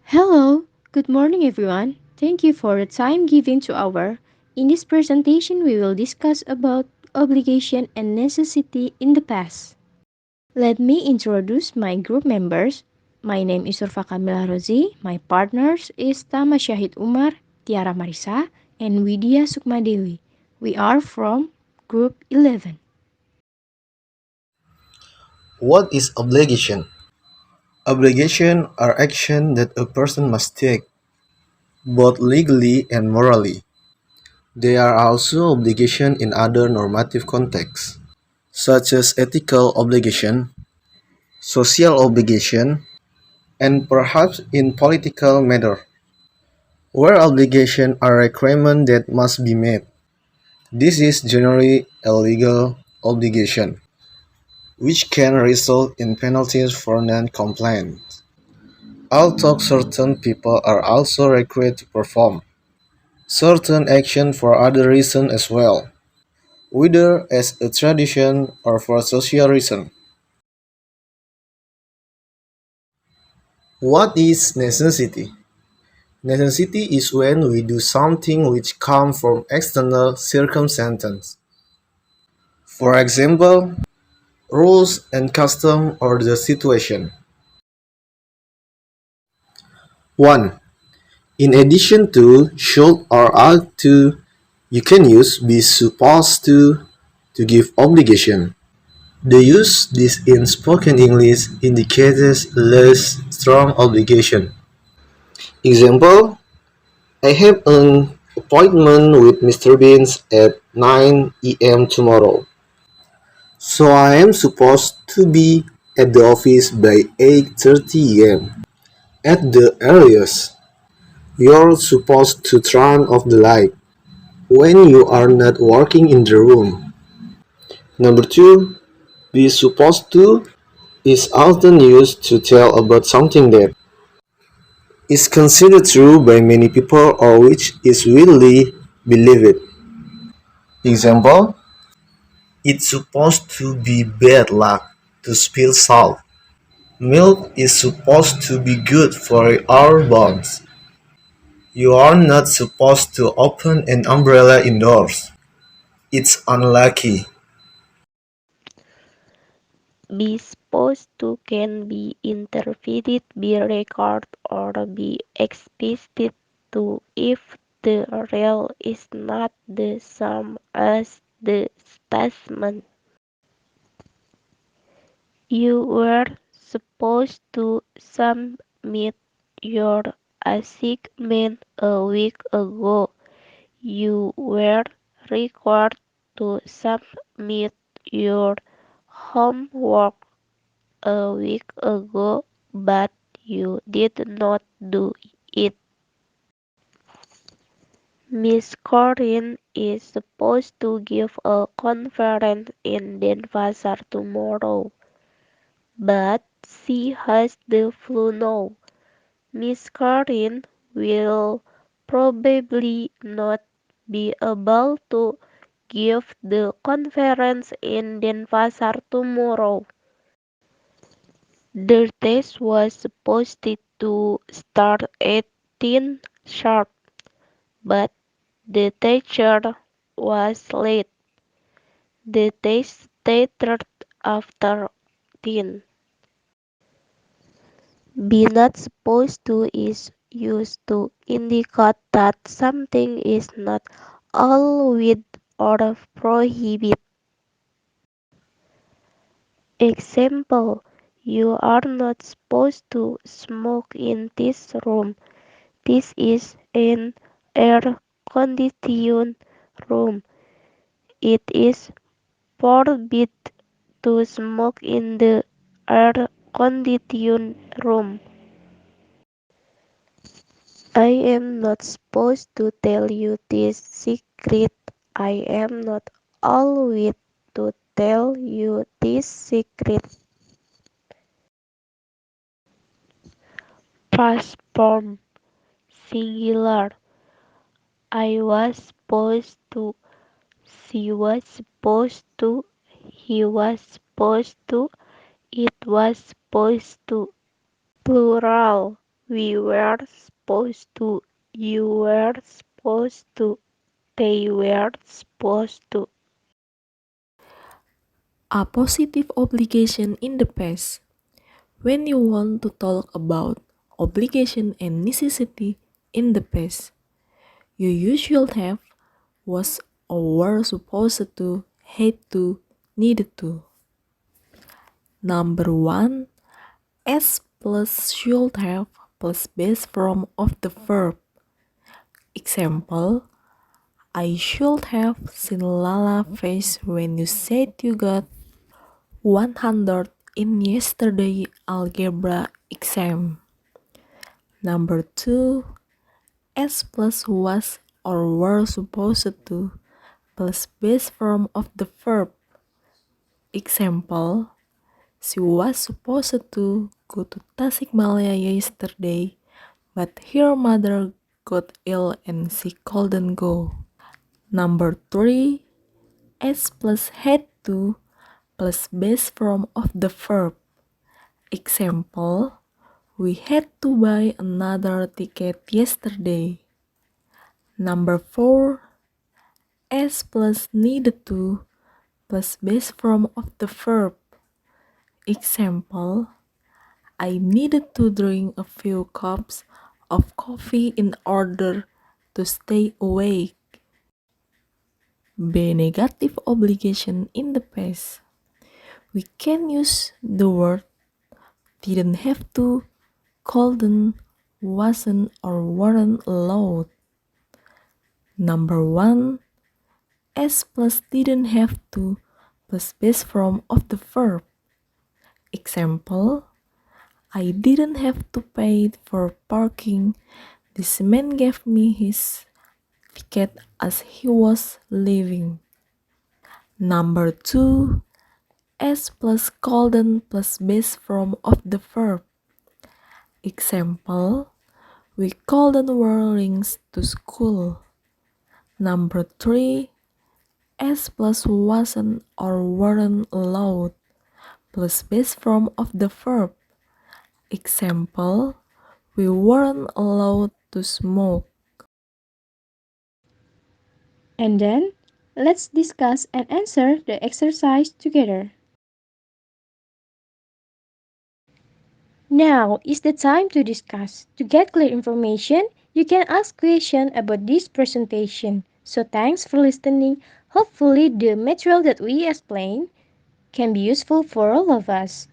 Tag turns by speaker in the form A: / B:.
A: Hello, good morning everyone. Thank you for the time given to our. In this presentation, we will discuss about obligation and necessity in the past. Let me introduce my group members. My name is Urfa Kamilah Rozi. My partners is TAMMA SYAHID UMAR, TIARA MARISA, and WIDIA SUKMA DEWI. We are from Group 11.
B: What is obligation? Obligation are actions that a person must take, both legally and morally. They are also obligation in other normative contexts, such as ethical obligation, social obligation, and perhaps in political matter, where obligations are requirements that must be met. This is generally a legal obligation, which can result in penalties for non-compliance. Although certain people are also required to perform certain action for other reasons as well, whether as a tradition or for social reason. What is necessity? Necessity is when we do something which comes from external circumstances. For example, rules and custom or the situation. 1. In addition to, should or ought to, you can use be supposed to give obligation. The use this in spoken English indicates less strong obligation. Example: I have an appointment with Mr. Beans at 9 a.m. tomorrow, so I am supposed to be at the office by 8:30 a.m. At the earliest, you're supposed to turn off the light when you are not working in the room. Number 2, be supposed to is often used to tell about something that is considered true by many people or which is widely believed. Example: it's supposed to be bad luck to spill salt. Milk is supposed to be good for our bones. You are not supposed to open an umbrella indoors. It's unlucky.
C: Be supposed to can be interpreted, be required, or be expected to if the real is not the same as the statement. You were supposed to submit your assignment a week ago. You were required to submit your homework a week ago, but you did not do it. Miss Corinne is supposed to give a conference in Denpasar tomorrow, but she has the flu now. Miss Corinne will probably not be able to give the conference in Denpasar tomorrow. The test was supposed to start at 10 sharp, but the teacher was late. The test started after 10. Be not supposed to is used to indicate that something is not allowed or prohibited. Example: you are not supposed to smoke in this room. This is an air-conditioned room. It is forbidden to smoke in the air-conditioned room. I am not supposed to tell you this secret. I am not allowed to tell you this secret. Past form singular. I was supposed to. She was supposed to. He was supposed to. It was supposed to. Plural. We were supposed to. You were supposed to. They were supposed to.
D: A positive obligation in the past. When you want to talk about obligation and necessity in the past, you usually have was or were supposed to, had to, needed to. Number one, S plus should have plus base form of the verb. Example, I should have seen Lala's face when you said you got 100 in yesterday algebra exam. Number two, S plus was or were supposed to plus base form of the verb. Example, she was supposed to go to Tasikmalaya yesterday, but her mother got ill and she couldn't go. Number three, S plus had to plus base form of the verb. Example, we had to buy another ticket yesterday. Number four, S plus needed to plus base form of the verb. Example, I needed to drink a few cups of coffee in order to stay awake. B. Negative obligation in the past. We can use the word didn't have to, couldn't, wasn't, or weren't allowed. Number one, S plus didn't have to plus base form of the verb. Example, I didn't have to pay for parking. This man gave me his ticket as he was leaving. Number two, S plus couldn't plus base form of the verb. Example, we couldn't wear rings to school. Number three, S plus wasn't or weren't allowed plus base form of the verb. Example, we weren't allowed to smoke.
A: And then, let's discuss and answer the exercise together. Now is the time to discuss. To get clear information, you can ask questions about this presentation. So thanks for listening. Hopefully the material that we explain can be useful for all of us.